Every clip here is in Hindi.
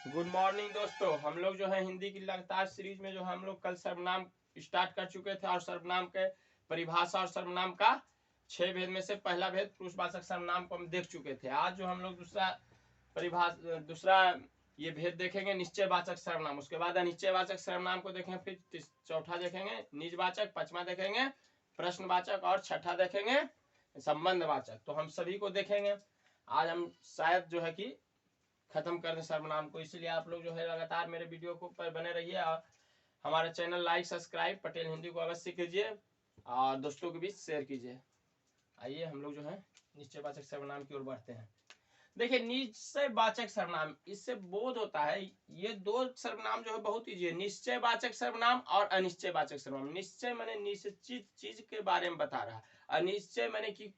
गुड मॉर्निंग दोस्तों। हम लोग जो है हिंदी की लगातार सीरीज में जो हम लोग कल सर्वनाम स्टार्ट कर चुके थे और सर्वनाम के परिभाषा और सर्वनाम का 6 भेद में से पहला भेद पुरुषवाचक सर्वनाम को हम देख चुके थे। आज जो हम लोग दूसरा ये भेद देखेंगे निश्चयवाचक सर्वनाम, उसके बाद अनिश्चयवाचक सर्वनाम को देखेंगे, फिर चौथा देखेंगे निजवाचक, पांचवा देखेंगे प्रश्नवाचक और छठा देखेंगे संबंधवाचक। तो हम सभी को देखेंगे। आज हम शायद जो है कि खत्म कर दें सर्वनाम को, इसलिए आप लोग जो है लगातार मेरे वीडियो को पर बने रहिए और हमारा channel like subscribe Patel Hindi को अवश्य कीजिए और दोस्तों के बीच शेयर कीजिए। आइए हम लोग जो है निश्चयवाचक सर्वनाम की ओर बढ़ते हैं। देखिए निश्चयवाचक सर्वनाम, इससे बोध होता है ये दो सर्वनाम जो है बहुत ईजी है, निश्चयवाचक सर्वनाम और अनिश्चयवाचक सर्वनाम। निश्चय माने निश्चित चीज के बारे में बता रहा, अनिश्चय माने कि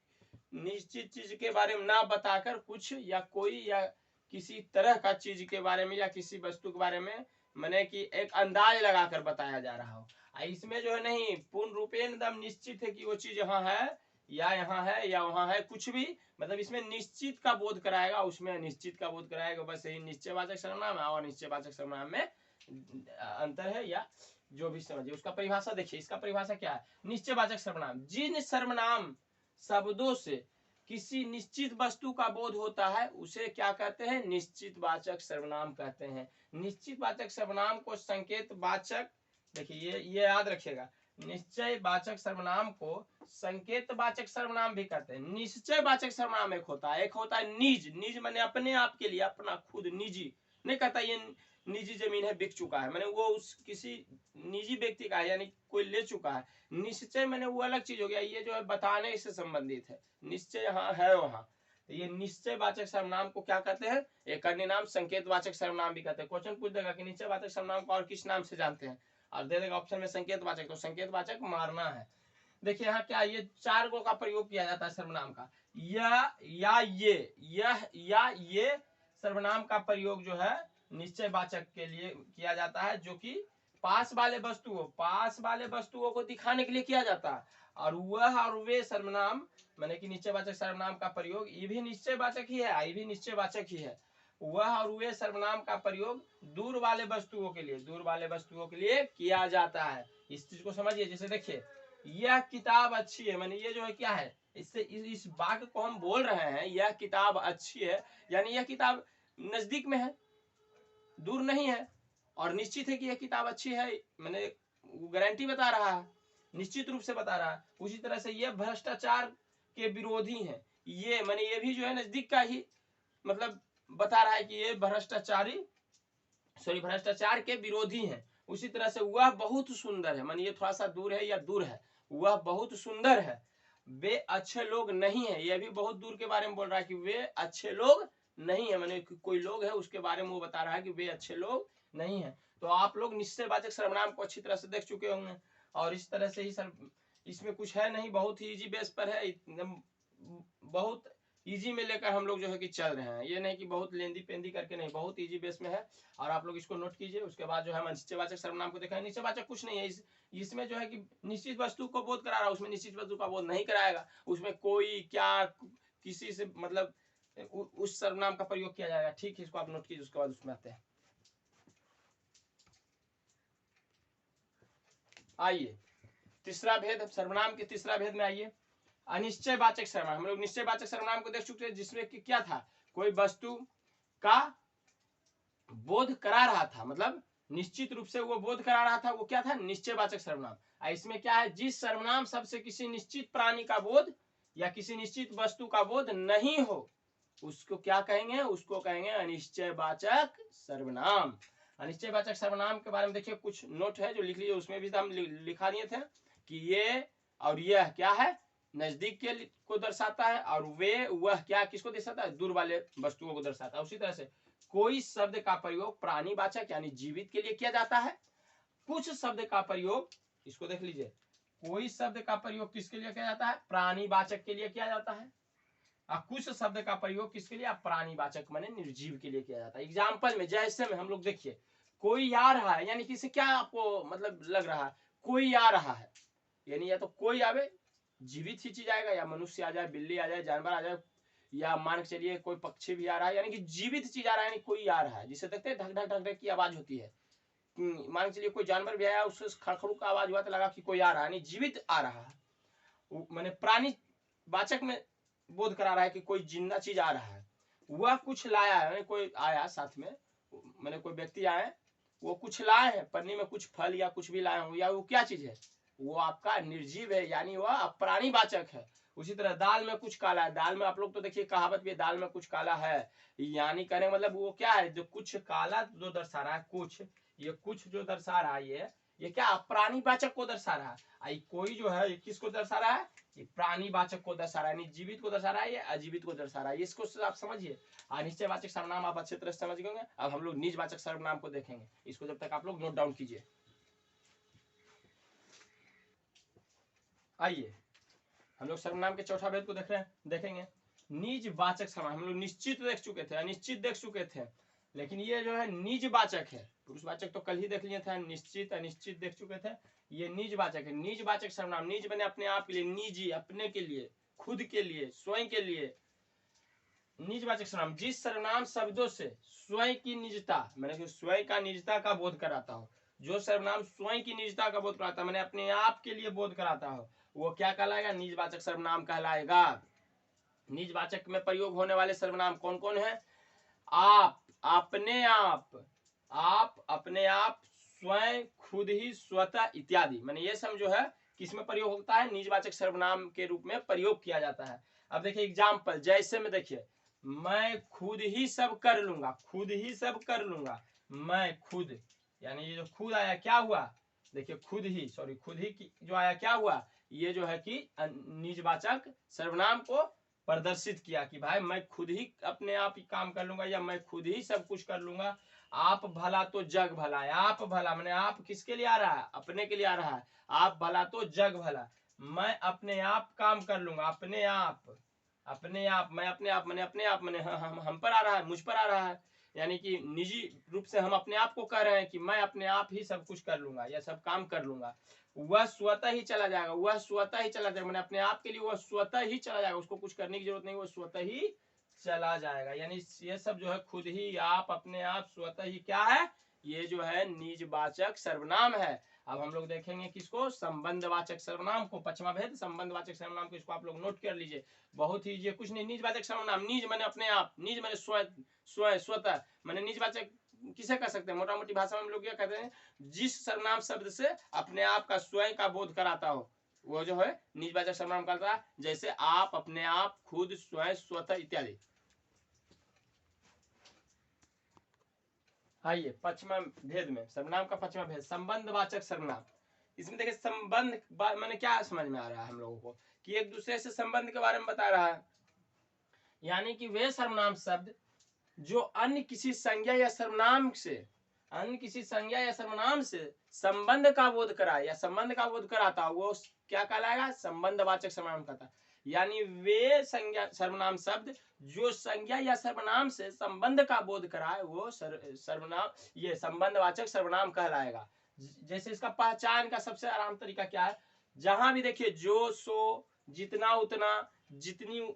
निश्चित चीज के बारे में ना बताकर कुछ या कोई या किसी तरह का चीज के बारे में या किसी वस्तु के बारे में माने कि एक अंदाज लगाकर बताया जा रहा हो। इसमें जो है नहीं पूर्ण रूपेण एकदम निश्चित है कि वो चीज यहाँ है या यहाँ है या वहां है, कुछ भी मतलब इसमें निश्चित का बोध कराएगा, उसमें अनिश्चित का बोध कराएगा। बस यही निश्चयवाचक सर्वनाम है और अनिश्चयवाचक सर्वनाम में अंतर है, या जो भी समझिए। उसका परिभाषा देखिए, इसका परिभाषा क्या है। निश्चयवाचक सर्वनाम जिन सर्वनाम शब्दों से किसी निश्चित वस्तु का बोध होता है उसे क्या कहते हैं, निश्चितवाचक सर्वनाम कहते हैं। निश्चितवाचक सर्वनाम को संकेतवाचक, देखिए ये याद रखिएगा, निश्चयवाचक सर्वनाम को संकेतवाचक सर्वनाम भी कहते हैं। निश्चयवाचक सर्वनाम एक होता है निज। निज माने अपने आप के लिए, अपना खुद निजी नहीं कहता ये निजी जमीन है बिक चुका है, माने वो उस किसी निजी व्यक्ति का है यानी कोई ले चुका है। निश्चय माने वो अलग चीज हो गया, ये जो है बताने से संबंधित है। निश्चय यहाँ है वहां, तो ये निश्चयवाचक सर्वनाम को क्या कहते हैं, एक अन्य नाम संकेतवाचक सर्वनाम भी कहते हैं। क्वेश्चन पूछ देगा कि निश्चयवाचक सर्वनाम को और किस नाम से जानते हैं, और दे देगा ऑप्शन में संकेतवाचक, तो संकेतवाचक मारना है। देखिए यहाँ क्या, ये चार गो का प्रयोग किया जाता है सर्वनाम का, या ये, यह या ये सर्वनाम का प्रयोग जो है निश्चयवाचक के लिए किया जाता है, जो कि पास वाले वस्तुओं को दिखाने के लिए किया जाता है। और वह और वे सर्वनाम माने कि निश्चयवाचक सर्वनाम का प्रयोग, ये भी निश्चयवाचक ही है, ये भी निश्चयवाचक ही है। वह और वे सर्वनाम का प्रयोग दूर वाले वस्तुओं के लिए किया जाता है। इस चीज को समझिए। जैसे देखिए यह किताब अच्छी है, माने ये जो है क्या है, इससे इस वाक्य को हम बोल रहे हैं यह किताब अच्छी है, यानी यह किताब नजदीक में है, दूर नहीं है, और निश्चित है कि यह किताब अच्छी है, मैंने गारंटी बता रहा है, निश्चित रूप से बता रहा है। उसी तरह से यह भ्रष्टाचार के विरोधी है, ये माने ये भी जो है नजदीक का ही मतलब बता रहा है कि ये भ्रष्टाचार के विरोधी हैं। उसी तरह से वह बहुत सुंदर है, माने ये थोड़ा सा दूर है या दूर है, वह बहुत सुंदर है। वे अच्छे लोग नहीं है, यह भी बहुत दूर के बारे में बोल रहा है कि वे अच्छे लोग नहीं है, माने कोई लोग है उसके बारे में वो बता रहा है कि वे अच्छे लोग नहीं है। तो आप लोग निश्चयवाचक सर्वनाम को अच्छी तरह से देख चुके होंगे, और इस तरह से ही सर इसमें कुछ है नहीं, बहुत ही इजी बेस पर है, एकदम बहुत इजी में लेकर हम लोग जो है कि चल रहे हैं। ये नहीं कि बहुत लेंदी पेंदी करके, नहीं, बहुत इजी बेस में है। और आप लोग इसको नोट कीजिए। उसके बाद जो है निश्चयवाचक सर्वनाम को देखा है। निश्चयवाचक कुछ नहीं है, इसमें जो है कि निश्चित वस्तु को बोध करा रहा है, उसमें निश्चित वस्तु का बोध नहीं कराएगा, उसमें कोई क्या किसी से मतलब उस सर्वनाम का प्रयोग किया जाएगा। ठीक है, इसको आप नोट कीजिए। उसके बाद उसमें आते हैं। आइए तीसरा भेद, सर्वनाम के तीसरा भेद में आइए, अनिश्चयवाचक सर्वनाम। हम लोग निश्चयवाचक सर्वनाम को देख चुके हैं, जिसमें कि क्या था, कोई वस्तु का बोध करा रहा था, मतलब निश्चित रूप से वो बोध करा रहा था, वो क्या था, निश्चयवाचक सर्वनाम। इसमें क्या है, जिस सर्वनाम शब्द से किसी निश्चित प्राणी का बोध या किसी निश्चित वस्तु का बोध नहीं हो उसको क्या कहेंगे, उसको कहेंगे अनिश्चयवाचक सर्वनाम। अनिश्चयवाचक सर्वनाम के बारे में देखिए कुछ नोट है जो लिख लीजिए, उसमें भी हम लिखा दिए थे कि ये और यह क्या है, नजदीक के को दर्शाता है, और वे वह क्या किसको दर्शाता है, दूर वाले वस्तुओं को दर्शाता है। उसी तरह से कोई शब्द का प्रयोग प्राणीवाचक यानी जीवित के लिए किया जाता है। कुछ शब्द का प्रयोग, इसको देख लीजिए, कोई शब्द का प्रयोग किसके लिए किया जाता है, प्राणीवाचक के लिए किया जाता है। कुछ शब्द का प्रयोग किसके लिए, प्राणीवाचक माने निर्जीव के लिए किया जाता है। एग्जाम्पल में जैसे में हम लोग देखिए, कोई आ रहा है, यानी किसी क्या आपको मतलब लग रहा है, कोई आ रहा है, यानी या तो कोई आवे जीवित ही चीज आएगा, या मनुष्य आ जाए, बिल्ली आ जाए, जानवर आ जाए, या मान के चलिए कोई पक्षी भी आ रहा है, यानी कि जीवित चीज आ रहा है, यानी कोई आ रहा है, जिसे देखते हैं ढक ढक ढक ढक की आवाज होती है। मान के चलिए कोई जानवर भी आया, उससे खड़खड़ू का आवाज हुआ तो लगा कि कोई आ रहा है, यानी जीवित आ रहा है। मैंने प्राणी वाचक में बोध करा रहा है कि कोई जिंदा चीज आ रहा है। वह कुछ लाया है, कोई आया साथ में, मैंने कोई व्यक्ति आए, वो कुछ लाए हैं, पन्नी में कुछ फल या कुछ भी लाए होंगे, या वो क्या चीज है, वो आपका निर्जीव है, यानी वह अप्राणी वाचक है। उसी तरह दाल में कुछ काला है, दाल में आप लोग तो देखिए कहावत भी है, दाल में कुछ काला है, यानी कहने मतलब वो क्या है, जो कुछ काला जो दर्शा रहा है, कुछ ये कुछ जो दर्शा रहा है, ये क्या अप्राणी वाचक को दर्शा रहा है। कोई जो है किसको दर्शा रहा है, ये प्राणी वाचक को दर्शा रहा है, जीवित को दर्शा रहा है, या अजीवित को दर्शा रहा है, इसको आप समझिए। निश्चयवाचक सर्वनाम आप अच्छी तरह से समझ गए। अब हम लोग निजवाचक सर्वनाम को देखेंगे, इसको जब तक आप लोग नोट डाउन कीजिए। आइए हम लोग सर्वनाम के चौथा भेद को देखेंगे। निजवाचक सर्वनाम हम लोग निश्चित देख चुके थे, अनिश्चित देख चुके थे, लेकिन ये जो है निजवाचक है। पुरुषवाचक तो कल ही देख लिए थे, निश्चित अनिश्चित देख चुके थे, ये निजवाचक है। निजवाचक सर्वनाम, निज बने अपने आप के लिए, निजी अपने के लिए, खुद के लिए, स्वयं के लिए। निजवाचक सर्वनाम जिस सर्वनाम शब्दों से स्वयं की निजता, मैंने स्वयं का निजता का बोध कराता हो, जो सर्वनाम स्वयं की निजता का बोध कराता है, मैंने अपने आप के लिए बोध कराता हो, वो क्या कहलाएगा, निजवाचक सर्वनाम कहलाएगा। निजवाचक में प्रयोग होने वाले सर्वनाम कौन कौन है, आप, अपने आप अपने आप, स्वयं, खुद ही, स्वतः इत्यादि। मैंने ये सब जो है किसमें प्रयोग होता है, निजवाचक सर्वनाम के रूप में प्रयोग किया जाता है। अब देखिए एग्जाम्पल, जैसे में देखिए, मैं खुद ही सब कर लूंगा, खुद ही सब कर लूंगा, मैं खुद, यानी ये जो खुद आया क्या हुआ, देखिए खुद ही, सॉरी खुद ही जो आया क्या हुआ, ये जो है कि निजवाचक सर्वनाम को प्रदर्शित किया कि भाई मैं खुद ही अपने आप ही काम कर लूंगा, या मैं खुद ही सब कुछ कर लूंगा। आप भला तो जग भला है, आप भला मैंने आप किसके लिए आ रहा है, अपने के लिए आ रहा है, आप भला तो जग भला, मैं अपने आप काम कर लूंगा, अपने आप, अपने आप, मैं अपने आप, मैंने अपने आप, मैंने हम पर आ रहा है, मुझ पर आ रहा है, यानी कि निजी रूप से हम अपने आप को कह रहे हैं कि मैं अपने आप ही सब कुछ कर लूंगा या सब काम कर लूंगा। वह स्वतः ही चला जाएगा, वह स्वतः ही चला जाएगा, मैंने अपने आप के लिए वह स्वतः ही चला जाएगा, उसको कुछ करने की जरूरत नहीं, वह स्वतः ही चला जाएगा। यानी ये सब जो है खुद ही, आप, अपने आप, स्वतः ही क्या है, ये जो है निजवाचक सर्वनाम है। अब हम लोग देखेंगे किसको, संबंधवाचक सर्वनाम को, पचमा भेद संबंधवाचक सर्वनाम को, इसको आप लोग नोट कर लीजिए, बहुत ही, ये कुछ नहीं, निजवाचक सर्वनाम, निज मैंने अपने आप, निज मैंने स्वयं स्वतः, मैंने निजवाचक किसे कह सकते हैं, मोटा मोटी भाषा में हम लोग क्या कहते हैं, जिस सर्वनाम शब्द से अपने आप का, स्वयं का बोध कराता हो, वो जो है निजवाचक सर्वनाम कहता है। जैसे आप, अपने आप, खुद, स्वयं, स्वतः इत्यादि। आइए पचमा भेद में, सर्वनाम का पचमा भेद, संबंधवाचक सर्वनाम। इसमें देखिए संबंध मैंने क्या समझ में आ रहा है हम लोगों को, कि एक दूसरे से संबंध के बारे में बता रहा है, यानी कि वे सर्वनाम शब्द जो अन्य किसी संज्ञा या सर्वनाम से, अन्य किसी संज्ञा या सर्वनाम से संबंध का बोध कराए या संबंध का बोध कराता, वो क्या कहलाएगा, संबंधवाचक सर्वनाम कहता। यानी वे संज्ञा सर्वनाम शब्द जो संज्ञा या सर्वनाम से संबंध का बोध कराए, वो सर्वनाम, ये संबंधवाचक सर्वनाम कहलाएगा। जैसे इसका पहचान का सबसे आराम तरीका क्या है, जहां भी देखिए जो, सो, जितना, उतना, जितनी,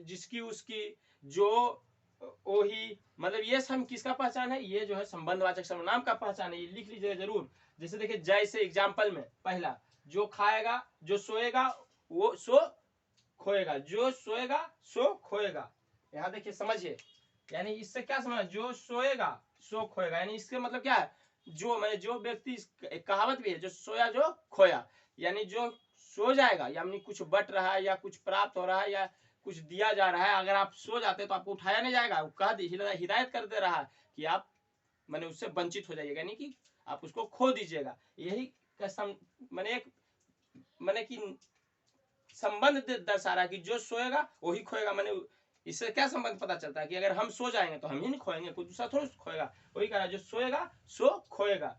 जिसकी, उसकी, जो, ओही, मतलब ये सब किसका पहचान है, ये जो है संबंधवाचक सर्वनाम का पहचान है, ये लिख लीजिए जरूर। जैसे देखिए जैसे एग्जाम्पल में, पहला, जो खाएगा, जो सोएगा वो सो खोएगा, जो सोएगा सो खोएगा। यहाँ देखिए समझिए, यानी इससे क्या समझ, जो सोएगा सो खोएगा, यानी इसके मतलब क्या है, जो मैंने जो व्यक्ति, एक कहावत भी है, जो सोया जो खोया, यानी जो सो जाएगा, यानी कुछ बट रहा है या कुछ प्राप्त हो रहा है या कुछ दिया जा रहा है, अगर आप सो जाते तो आपको उठाया नहीं जाएगा, हिदायत कर दे रहा है कि आप मैंने उससे वंचित हो जाइएगा, यानी कि आप उसको खो दीजिएगा। यही मैंने एक मैंने कि संबंध दर्शा रहा है कि जो सोएगा वही खोएगा। मैंने इससे क्या संबंध पता चलता है कि अगर हम सो जाएंगे तो हम ही नहीं खोएंगे, कोई दूसरा थोड़ा खोएगा, वही कह रहा है जो सोएगा सो खोएगा।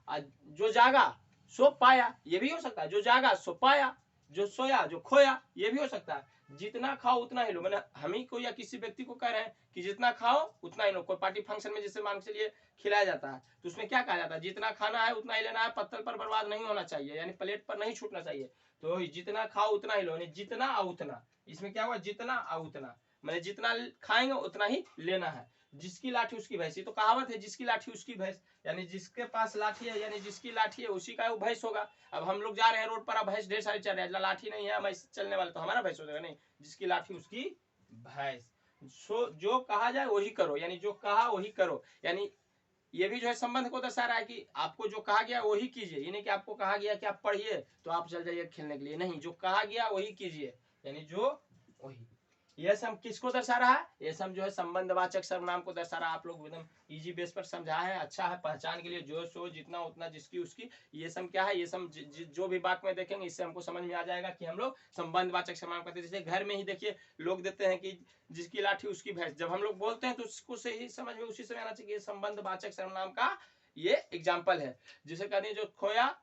जो जागा सो पाया, ये भी हो सकता है, जो जागा सो पाया, जो सोया जो खोया, ये भी हो सकता है। जितना खाओ उतना ही लो, मैंने हम ही को या किसी व्यक्ति को कह रहे हैं कि जितना खाओ उतना ही लो। कोई पार्टी फंक्शन में जैसे मान के चलिए खिलाया जाता है, तो उसमें क्या कहा जाता है, जितना खाना है उतना ही लेना है, पत्तल पर बर्बाद नहीं होना चाहिए, यानी प्लेट पर नहीं छूटना चाहिए। तो जितना खाओ उतना ही लो, यानी जितना और उतना, इसमें क्या हुआ, जितना और उतना। मैंने जितना खाएंगे उतना ही लेना है। जिसकी लाठी उसकी भैंस, ये तो कहावत है, जिसकी लाठी उसकी भैंस, यानी जिसके पास लाठी है यानी जिसकी लाठी है उसी का वो भैंस होगा। अब हम लोग जा रहे हैं रोड पर, अब भैंस ढेर सारी चल रही है, लाठी नहीं है, मैं चलने वाला, तो हमारा भैंस हो जाएगा? नहीं, जिसकी लाठी उसकी भैंस। जो कहा जाए वही करो, यानी जो कहा वही करो, यानी ये भी जो है संबंध को दर्शा रहा है कि आपको जो कहा गया वही कीजिए। ये नहीं कि आपको कहा गया कि आप पढ़िए तो आप चल जाइए खेलने के लिए, नहीं, जो कहा गया वही कीजिए, यानी जो वही। यह सम किसको दर्शा रहा है? यह सम जो है संबंधवाचक सर्वनाम को दर्शा रहा है। आप लोग एकदम इजी बेस पर समझा है, अच्छा है, पहचान के लिए जो सो जितना उतना जिसकी उसकी, ये सम क्या है? ये सम जो भी वाक्य में देखेंगे इससे हमको समझ में आ जाएगा कि हम लोग संबंधवाचक सर्वनाम करते हैं। जैसे घर में ही देखिए लोग देते हैं कि जिसकी लाठी उसकी भैंस, जब हम लोग बोलते हैं तो उसको से ही समझ में उसी समय आना चाहिए, संबंधवाचक सर्वनाम का ये एग्जाम्पल है। जैसे कहते हैं जो खोया,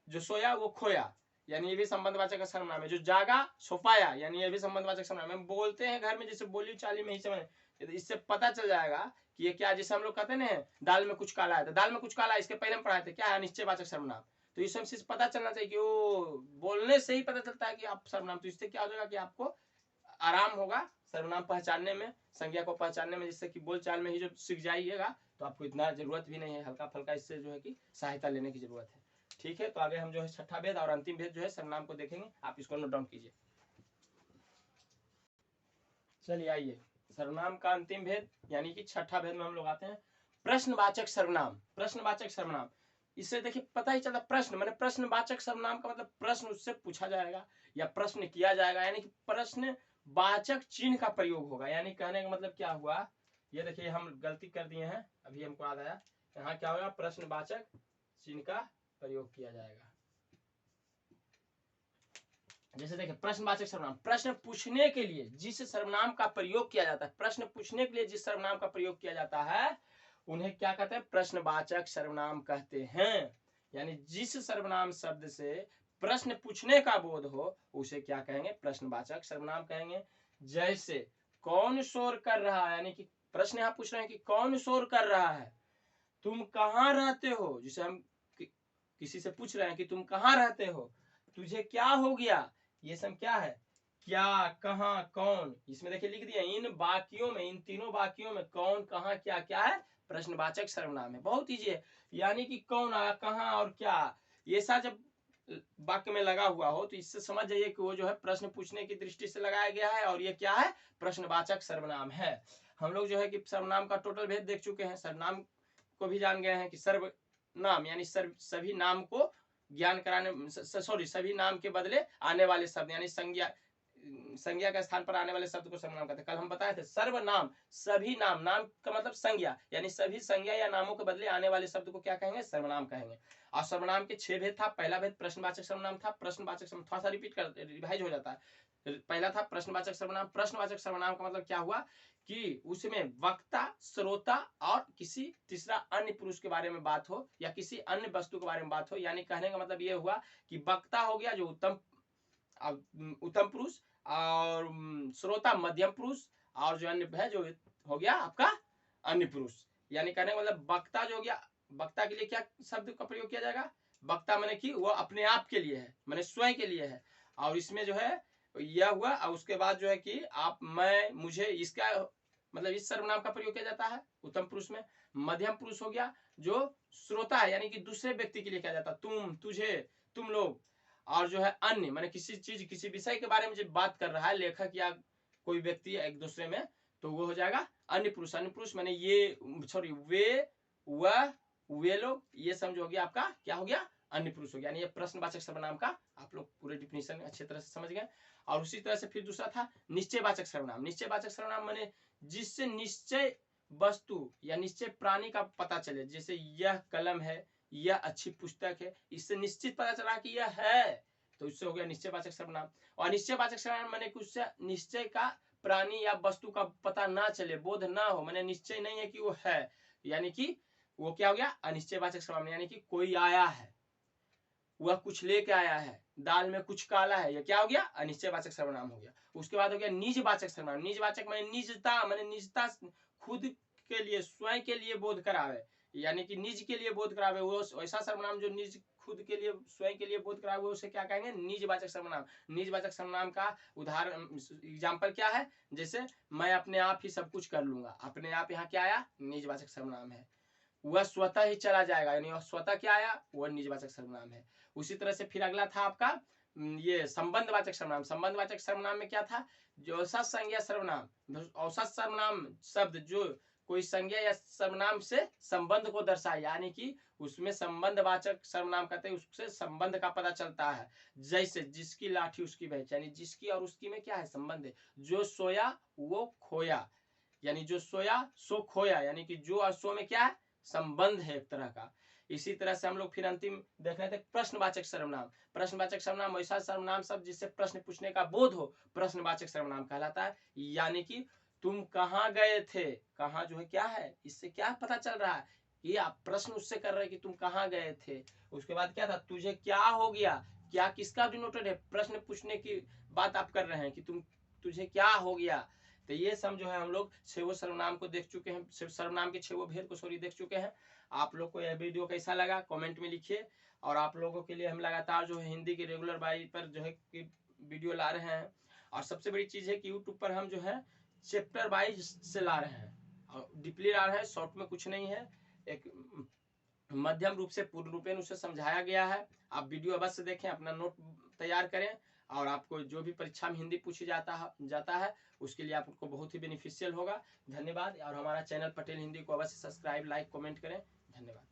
जो सोया वो खोया, यानी ये भी संबंधवाचक सर्वनाम है। जो जागा सो पाया, यानी ये भी संबंधवाचक सर्वनाम है। बोलते हैं घर में जैसे बोली चाली में ही समझ, इससे पता चल जाएगा कि ये क्या, जैसे हम लोग कहते हैं दाल में कुछ काला है, तो दाल में कुछ काला है, इसके पहले हम पढ़ाए थे क्या है? अनिश्चयवाचक सर्वनाम। तो इस से पता चलना चाहिए कि वो बोलने से ही पता चलता है कि आप सर्वनाम, तो इससे क्या हो जाएगा कि आपको आराम होगा सर्वनाम पहचानने में, संज्ञा को पहचानने में, जिससे कि बोलचाल में ही जो सीख जाइएगा तो आपको इतना जरूरत भी नहीं है, हल्का फल्का इससे जो है कि सहायता लेने की जरूरत है। ठीक है, तो आगे हम जो है छठा भेद और अंतिम भेद जो है सर्वनाम को देखेंगे, आप इसको नोट डाउन कीजिए। चलिए आइए, सर्वनाम का अंतिम भेद यानी कि छठा भेद में हम लोग आते हैं प्रश्नवाचक सर्वनाम। प्रश्नवाचक सर्वनाम, इससे देखिए पता ही चलता, प्रश्न माने प्रश्नवाचक सर्वनाम का मतलब प्रश्न उससे पूछा जाएगा या प्रश्न किया जाएगा, यानी कि प्रश्न वाचक चिन्ह का प्रयोग होगा। यानी कहने का मतलब क्या हुआ, ये देखिए हम गलती कर दिए हैं, अभी हमको याद आया, यहाँ क्या होगा, प्रश्नवाचक चिन्ह का प्रयोग किया जाएगा। जैसे देखिए प्रश्नवाचक सर्वनाम, प्रश्न पूछने के लिए जिस सर्वनाम का प्रयोग किया जाता है, प्रश्न पूछने के लिए जिस सर्वनाम का प्रयोग किया जाता है उन्हें क्या कहते हैं? प्रश्नवाचक सर्वनाम कहते हैं। यानी जिस सर्वनाम शब्द से प्रश्न पूछने का बोध हो उसे क्या कहेंगे? प्रश्नवाचक सर्वनाम कहेंगे। जैसे कौन शोर कर रहा है, यानी कि प्रश्न यहाँ पूछ रहे हैं कि कौन शोर कर रहा है, तुम कहाँ रहते हो, जिसे हम किसी से पूछ रहे हैं कि तुम कहाँ रहते हो, तुझे क्या हो गया, ये सब क्या है? क्या, कहाँ, कौन। इसमें देखिए लिख दिया, इन वाक्यों में, इन तीनों वाक्यों में कौन, कहाँ, क्या क्या है? प्रश्नवाचक सर्वनाम है। बहुत ईजी है, यानी कि कौन आया, कहाँ और क्या, ये सब जब वाक्य में लगा हुआ हो तो इससे समझ जाइए कि वो जो है प्रश्न पूछने की दृष्टि से लगाया गया है और ये क्या है? प्रश्नवाचक सर्वनाम है। हम लोग जो है कि सर्वनाम का टोटल भेद देख चुके हैं, सर्वनाम को भी जान गए हैं कि सर्वनाम यानी सभी नाम को ज्ञान कराने, सॉरी, सभी नाम के बदले आने वाले शब्द यानी संज्ञा के स्थान पर आने वाले शब्द को सर्वनाम कहते हैं। कल हम बताए थे सर्वनाम, सभी नाम, नाम का मतलब संज्ञा, यानी सभी संज्ञा या नामों के बदले आने वाले शब्द को क्या कहेंगे? सर्वनाम कहेंगे। और सर्वनाम के 6 भेद था। पहला भेद प्रश्नवाचक सर्वनाम था। प्रश्नवाचक सर्वनाम थोड़ा सा रिपीट कर, रिवाइज हो जाता है। पहला था प्रश्नवाचक सर्वनाम। प्रश्नवाचक सर्वनाम का मतलब क्या हुआ कि उसमें वक्ता, श्रोता और किसी तीसरा अन्य पुरुष के बारे में बात हो या किसी अन्य वस्तु के बारे में बात हो। यानी कहने का मतलब ये हुआ कि वक्ता हो गया जो उत्तम पुरुष, और श्रोता मध्यम पुरुष, और जो अन्य है जो हो गया आपका अन्य पुरुष। यानी कहने का मतलब वक्ता जो हो गया, वक्ता के लिए क्या शब्द का प्रयोग किया जाएगा? वक्ता माने कि वो अपने आप के लिए है, माने स्वयं के लिए है। और इसमें जो है यह हुआ, और उसके बाद जो है कि आप, मैं, मुझे, इसका मतलब इस सर्वनाम का प्रयोग किया जाता है उत्तम पुरुष में। मध्यम पुरुष हो गया जो श्रोता है, यानी कि दूसरे व्यक्ति के लिए किया जाता है, तुम, तुझे, तुम लोग। और जो है अन्य माने किसी चीज, किसी विषय के बारे में जब बात कर रहा है लेखक या कोई व्यक्ति एक दूसरे में, तो वो हो जाएगा अन्य पुरुष। अन्य पुरुष माने ये, सॉरी, वे, वह, वे लोग, ये सब जो हो गया आपका क्या हो गया? अन्य पुरुष हो गया। यानी ये प्रश्नवाचक सर्वनाम का आप लोग पूरे डिफिनेशन अच्छी तरह से समझ गए। और उसी तरह से फिर दूसरा था निश्चयवाचक सर्वनाम। निश्चयवाचक सर्वनाम माने जिससे निश्चय वस्तु या निश्चय प्राणी का पता चले। जैसे यह कलम है, यह अच्छी पुस्तक है, इससे निश्चित पता चला कि यह है, तो इससे हो गया निश्चयवाचक सर्वनाम। और अनिश्चयवाचक सर्वनाम माने कि उससे निश्चय का प्राणी या वस्तु का पता ना चले, बोध ना हो, माने निश्चय नहीं है कि वो है, यानी कि वो क्या हो गया? अनिश्चयवाचक सर्वनाम। यानी कि कोई आया है, वह कुछ लेके आया है, दाल में कुछ काला है, यह क्या हो गया? अनिश्चयवाचक सर्वनाम हो गया। उसके बाद हो गया निजवाचक सर्वनाम। निजवाचक माने निजता, माने निजता खुद के लिए, स्वयं के लिए बोध करावे, यानी कि निज के लिए बोध करावे, वो ऐसा सर्वनाम जो निज खुद के लिए स्वयं के लिए बोध करावे उसे क्या कहेंगे, निजवाचक सर्वनाम। निजवाचक सर्वनाम का उदाहरण एग्जाम्पल क्या है, जैसे मैं अपने आप ही सब कुछ कर लूंगा, अपने आप यहाँ क्या आया, निजवाचक सर्वनाम है। वह स्वतः ही चला जाएगा, यानी वह स्वतः क्या आया, वह निजवाचक सर्वनाम है। उसी तरह से फिर अगला था आपका ये संबंधवाचक सर्वनाम। संबंधवाचक सर्वनाम में क्या था, जो औसत संज्ञा सर्वनाम, औसत सर्वनाम शब्द जो कोई संज्ञा या सर्वनाम से संबंध को दर्शाए, यानी कि उसमें संबंधवाचक सर्वनाम कहते हैं, उससे संबंध का पता चलता है। जैसे जिसकी लाठी उसकी भैंस, यानी जिसकी और उसकी में क्या है, संबंध है। जो सोया वो खोया, यानी जो सोया सो खोया, यानी कि जो और सो में क्या है, संबंध है एक तरह का। इसी तरह से हम लोग फिर अंतिम देख रहे थे प्रश्नवाचक सर्वनाम। प्रश्नवाचक सर्वनाम ऐसा सर्वनाम शब्द जिससे प्रश्न पूछने का बोध हो, प्रश्नवाचक सर्वनाम कहलाता है। यानी कि तुम कहाँ गए थे, कहाँ जो है क्या है, इससे क्या पता चल रहा है, ये आप प्रश्न उससे कर रहे हैं कि तुम कहाँ गए थे। उसके बाद क्या था, तुझे क्या हो गया, क्या किसका डिनोटेड है, प्रश्न पूछने की बात आप कर रहे हैं कि तुझे क्या हो गया। तो ये सब जो है हम लोग छह सर्वनाम को देख चुके हैं, सर्वनाम के छह भेद को सॉरी देख चुके हैं। आप लोग को यह वीडियो कैसा लगा कमेंट में लिखिए, और आप लोगों के लिए हम लगातार जो है हिंदी की रेगुलर बाई पर जो है वीडियो ला रहे हैं। और सबसे बड़ी चीज है कि यूट्यूब पर हम जो है चैप्टर वाइज से ला रहे हैं, और डीपली ला रहे हैं, शॉर्ट में कुछ नहीं है, एक मध्यम रूप से पूर्ण रूपेण उसे समझाया गया है। आप वीडियो अवश्य देखें, अपना नोट तैयार करें, और आपको जो भी परीक्षा में हिंदी पूछी जाता है उसके लिए आपको बहुत ही बेनिफिशियल होगा। धन्यवाद। और हमारा चैनल पटेल हिंदी को अवश्य सब्सक्राइब, लाइक, कमेंट करें। धन्यवाद।